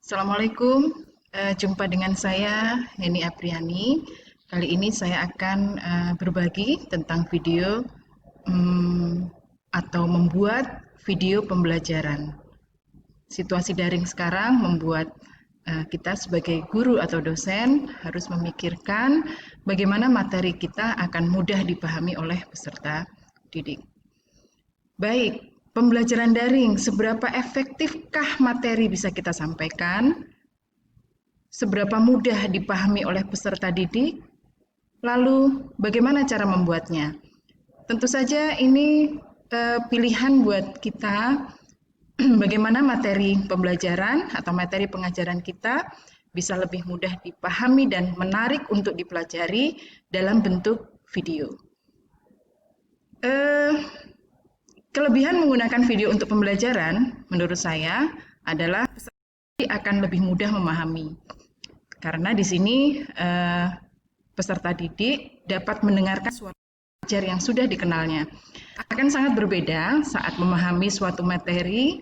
Assalamualaikum, jumpa dengan saya Heni Apriani. Kali ini saya akan berbagi tentang video atau membuat video pembelajaran. Situasi daring sekarang membuat kita sebagai guru atau dosen harus memikirkan bagaimana materi kita akan mudah dipahami oleh peserta didik. Baik, pembelajaran daring, seberapa efektifkah materi bisa kita sampaikan? Seberapa mudah dipahami oleh peserta didik? Lalu, bagaimana cara membuatnya? Tentu saja ini pilihan buat kita bagaimana materi pembelajaran atau materi pengajaran kita bisa lebih mudah dipahami dan menarik untuk dipelajari dalam bentuk video. Kelebihan menggunakan video untuk pembelajaran menurut saya adalah peserta akan lebih mudah memahami. Karena di sini peserta didik dapat mendengarkan suara pengajar yang sudah dikenalnya. Akan sangat berbeda saat memahami suatu materi,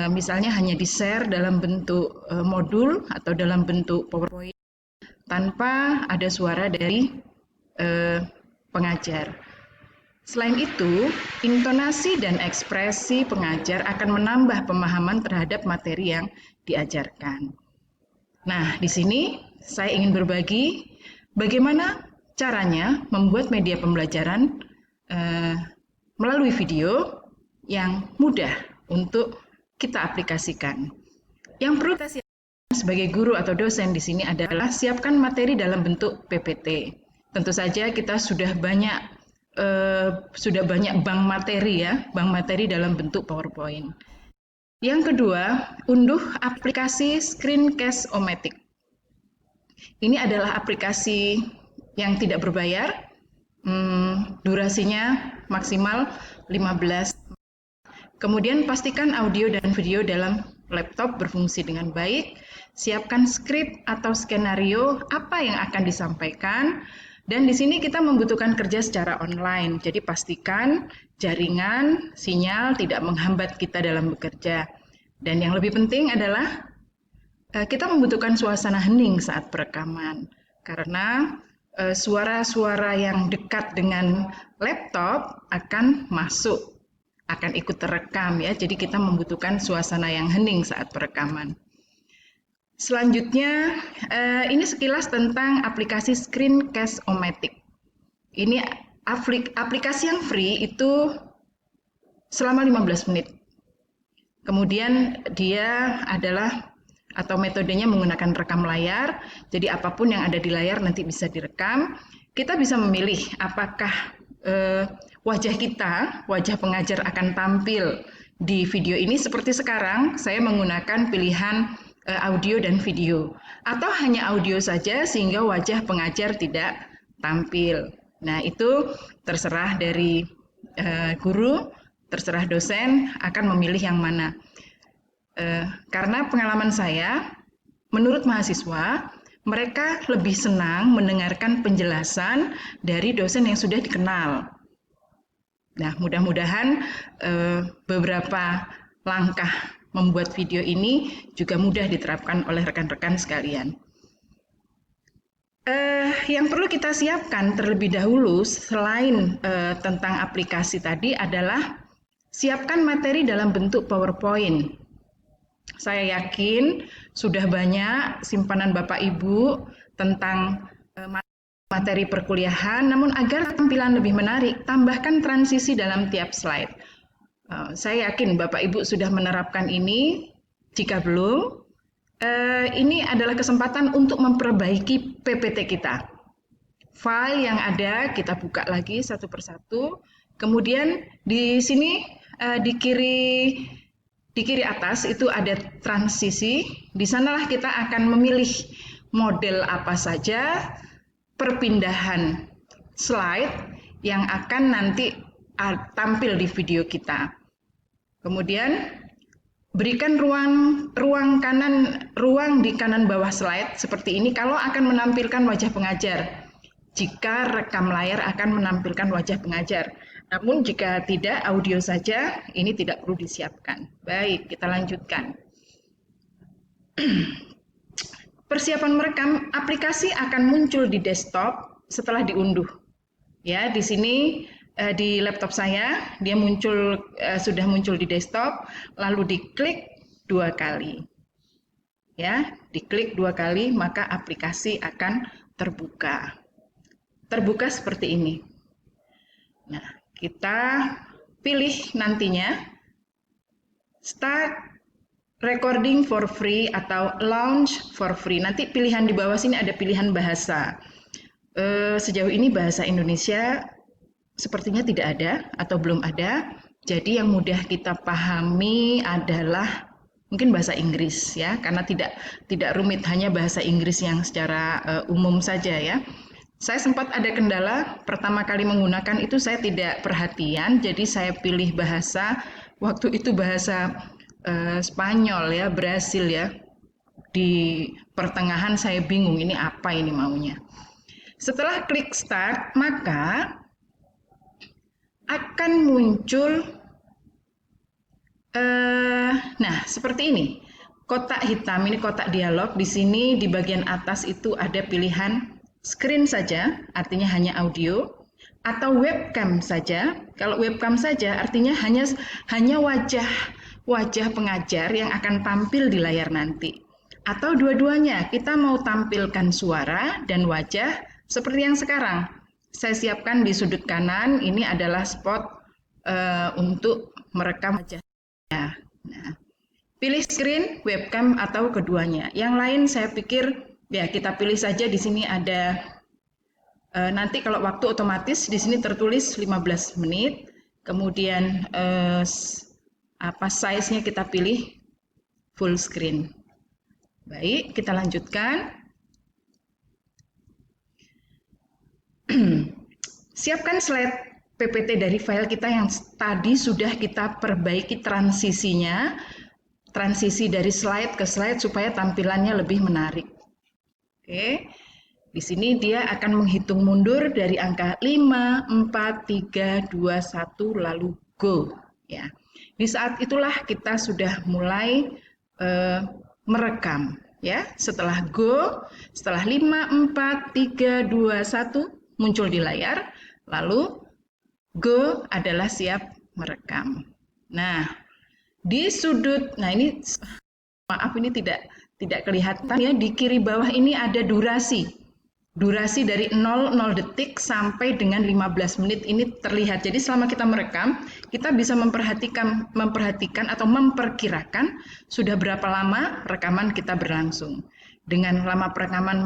misalnya hanya di-share dalam bentuk modul atau dalam bentuk PowerPoint tanpa ada suara dari pengajar. Selain itu, intonasi dan ekspresi pengajar akan menambah pemahaman terhadap materi yang diajarkan. Nah, di sini saya ingin berbagi bagaimana caranya membuat media pembelajaran melalui video yang mudah untuk kita aplikasikan. Yang perlu kita siapkan sebagai guru atau dosen di sini adalah siapkan materi dalam bentuk PPT. Tentu saja kita sudah banyak bank materi ya, bank materi dalam bentuk PowerPoint. Yang kedua, unduh aplikasi Screencast-O-Matic. Ini adalah aplikasi yang tidak berbayar, durasinya maksimal 15. Kemudian pastikan audio dan video dalam laptop berfungsi dengan baik, siapkan skrip atau skenario apa yang akan disampaikan. Dan di sini kita membutuhkan kerja secara online, jadi pastikan jaringan, sinyal tidak menghambat kita dalam bekerja. Dan yang lebih penting adalah kita membutuhkan suasana hening saat perekaman, karena suara-suara yang dekat dengan laptop akan masuk, akan ikut terekam ya. Jadi kita membutuhkan suasana yang hening saat perekaman. Selanjutnya, ini sekilas tentang aplikasi Screencast-O-Matic. Ini aplikasi yang free itu selama 15 menit. Kemudian dia adalah atau metodenya menggunakan rekam layar. Jadi apapun yang ada di layar nanti bisa direkam. Kita bisa memilih apakah wajah kita, wajah pengajar akan tampil di video ini seperti sekarang. Saya menggunakan pilihan audio dan video, atau hanya audio saja sehingga wajah pengajar tidak tampil. Nah, itu terserah dari guru, terserah dosen akan memilih yang mana. Karena pengalaman saya, menurut mahasiswa, mereka lebih senang mendengarkan penjelasan dari dosen yang sudah dikenal. Nah, mudah-mudahan beberapa langkah membuat video ini juga mudah diterapkan oleh rekan-rekan sekalian. Yang perlu kita siapkan terlebih dahulu selain tentang aplikasi tadi adalah siapkan materi dalam bentuk PowerPoint. Saya yakin sudah banyak simpanan Bapak Ibu tentang materi perkuliahan, namun agar tampilan lebih menarik, tambahkan transisi dalam tiap slide. Saya yakin Bapak Ibu sudah menerapkan ini. Jika belum, ini adalah kesempatan untuk memperbaiki PPT kita. File yang ada kita buka lagi satu persatu. Kemudian di sini di kiri atas itu ada transisi. Di sanalah kita akan memilih model apa saja perpindahan slide yang akan nanti tampil di video kita. Kemudian berikan ruang di kanan bawah slide seperti ini kalau akan menampilkan wajah pengajar. Jika rekam layar akan menampilkan wajah pengajar. Namun jika tidak, audio saja, ini tidak perlu disiapkan. Baik, kita lanjutkan. Persiapan merekam aplikasi akan muncul di desktop setelah diunduh. Ya, di sini di laptop saya dia sudah muncul di desktop, lalu diklik 2 kali. Ya, diklik 2 kali maka aplikasi akan terbuka. Terbuka seperti ini. Nah, kita pilih nantinya start recording for free atau launch for free. Nanti pilihan di bawah sini ada pilihan bahasa. Sejauh ini bahasa Indonesia sepertinya tidak ada atau belum ada. Jadi yang mudah kita pahami adalah mungkin bahasa Inggris ya, karena tidak rumit, hanya bahasa Inggris yang secara umum saja ya. Saya sempat ada kendala pertama kali menggunakan itu, saya tidak perhatian, jadi saya pilih bahasa waktu itu bahasa Spanyol ya, Brasil ya. Di pertengahan saya bingung ini apa ini maunya. Setelah klik start maka akan muncul nah seperti ini. Kotak hitam ini kotak dialog. Di sini di bagian atas itu ada pilihan screen saja, artinya hanya audio, atau webcam saja. Kalau webcam saja artinya hanya wajah pengajar yang akan tampil di layar nanti. Atau dua-duanya, kita mau tampilkan suara dan wajah seperti yang sekarang. Saya siapkan di sudut kanan, ini adalah spot untuk merekam wajah. Nah, pilih screen, webcam, atau keduanya. Yang lain saya pikir ya kita pilih saja. Di sini ada nanti kalau waktu otomatis di sini tertulis 15 menit. Kemudian size-nya kita pilih full screen. Baik, kita lanjutkan. Siapkan slide PPT dari file kita yang tadi sudah kita perbaiki transisinya. Transisi dari slide ke slide supaya tampilannya lebih menarik. Oke. Di sini dia akan menghitung mundur dari angka 5, 4, 3, 2, 1 lalu go ya. Di saat itulah kita sudah mulai merekam ya. Setelah go, setelah 5, 4, 3, 2, 1 muncul di layar, lalu go adalah siap merekam. Nah, di sudut, nah ini maaf ini tidak kelihatan ya, di kiri bawah ini ada durasi. Durasi dari 0 detik sampai dengan 15 menit ini terlihat. Jadi selama kita merekam, kita bisa memperhatikan atau memperkirakan sudah berapa lama rekaman kita berlangsung. Dengan lama perekaman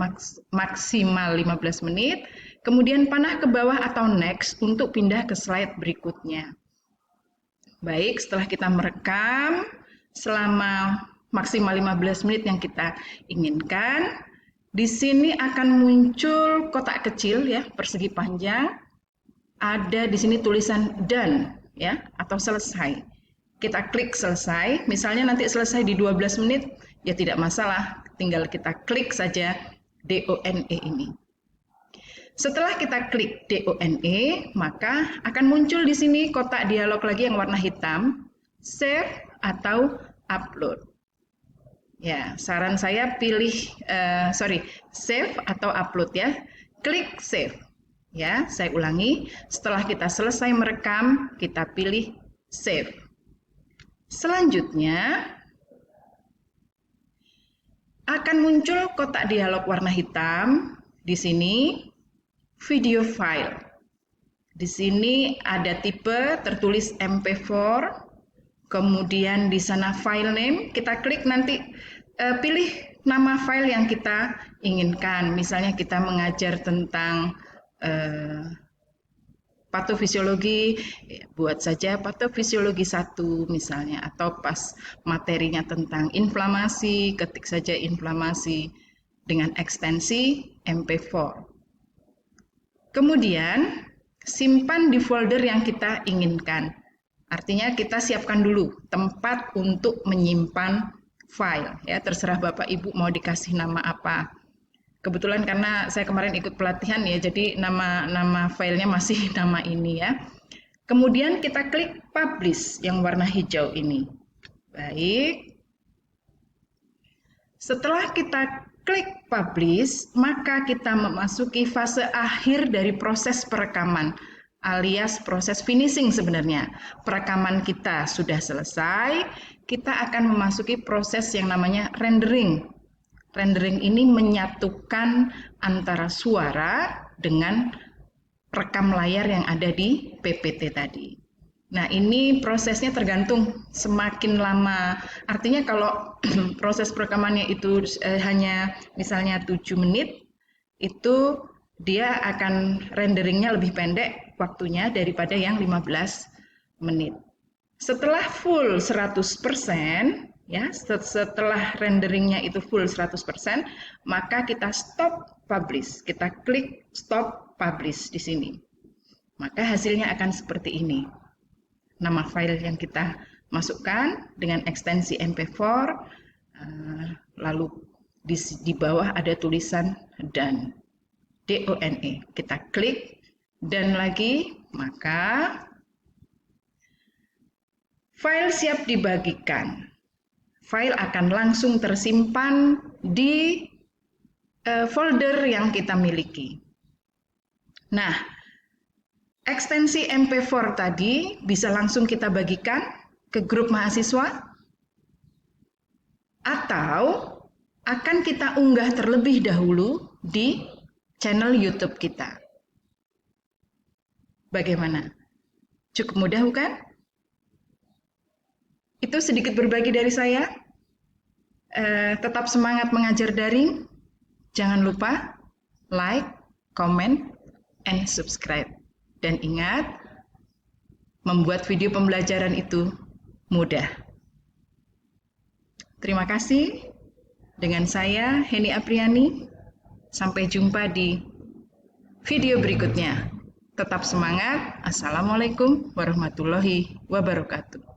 maksimal 15 menit, kemudian panah ke bawah atau next untuk pindah ke slide berikutnya. Baik, setelah kita merekam selama maksimal 15 menit yang kita inginkan, di sini akan muncul kotak kecil ya, persegi panjang. Ada di sini tulisan done ya atau selesai. Kita klik selesai, misalnya nanti selesai di 12 menit, ya tidak masalah, tinggal kita klik saja DONE ini. Setelah kita klik DONE, maka akan muncul di sini kotak dialog lagi yang warna hitam, save atau upload. Ya, saran saya pilih save atau upload ya. Klik save. Ya, saya ulangi. Setelah kita selesai merekam, kita pilih save. Selanjutnya akan muncul kotak dialog warna hitam di sini. Video file. Di sini ada tipe tertulis MP4. Kemudian di sana file name, kita klik nanti pilih nama file yang kita inginkan. Misalnya kita mengajar tentang patofisiologi, buat saja patofisiologi 1 misalnya, atau pas materinya tentang inflamasi, ketik saja inflamasi dengan ekstensi MP4. Kemudian simpan di folder yang kita inginkan. Artinya kita siapkan dulu tempat untuk menyimpan file ya, terserah Bapak Ibu mau dikasih nama apa. Kebetulan karena saya kemarin ikut pelatihan ya, jadi nama filenya masih nama ini ya. Kemudian kita klik publish yang warna hijau ini. Baik. Setelah kita klik publish, maka kita memasuki fase akhir dari proses perekaman, alias proses finishing sebenarnya. Perekaman kita sudah selesai, kita akan memasuki proses yang namanya rendering. Rendering ini menyatukan antara suara dengan rekam layar yang ada di PPT tadi. Nah, ini prosesnya tergantung semakin lama. Artinya kalau proses perekamannya itu hanya misalnya 7 menit, itu dia akan renderingnya lebih pendek waktunya daripada yang 15 menit. Setelah full 100%, ya, setelah renderingnya itu full 100%, maka kita stop publish. Kita klik stop publish di sini. Maka hasilnya akan seperti ini. Nama file yang kita masukkan dengan ekstensi MP4, lalu di bawah ada tulisan done, DONE. Kita klik dan lagi, maka file siap dibagikan. File akan langsung tersimpan di folder yang kita miliki. Nah, ekstensi MP4 tadi bisa langsung kita bagikan ke grup mahasiswa atau akan kita unggah terlebih dahulu di channel YouTube kita. Bagaimana? Cukup mudah bukan? Itu sedikit berbagi dari saya. Tetap semangat mengajar daring. Jangan lupa like, comment, and subscribe. Dan ingat, membuat video pembelajaran itu mudah. Terima kasih. Dengan saya, Heni Apriani. Sampai jumpa di video berikutnya. Tetap semangat. Assalamualaikum warahmatullahi wabarakatuh.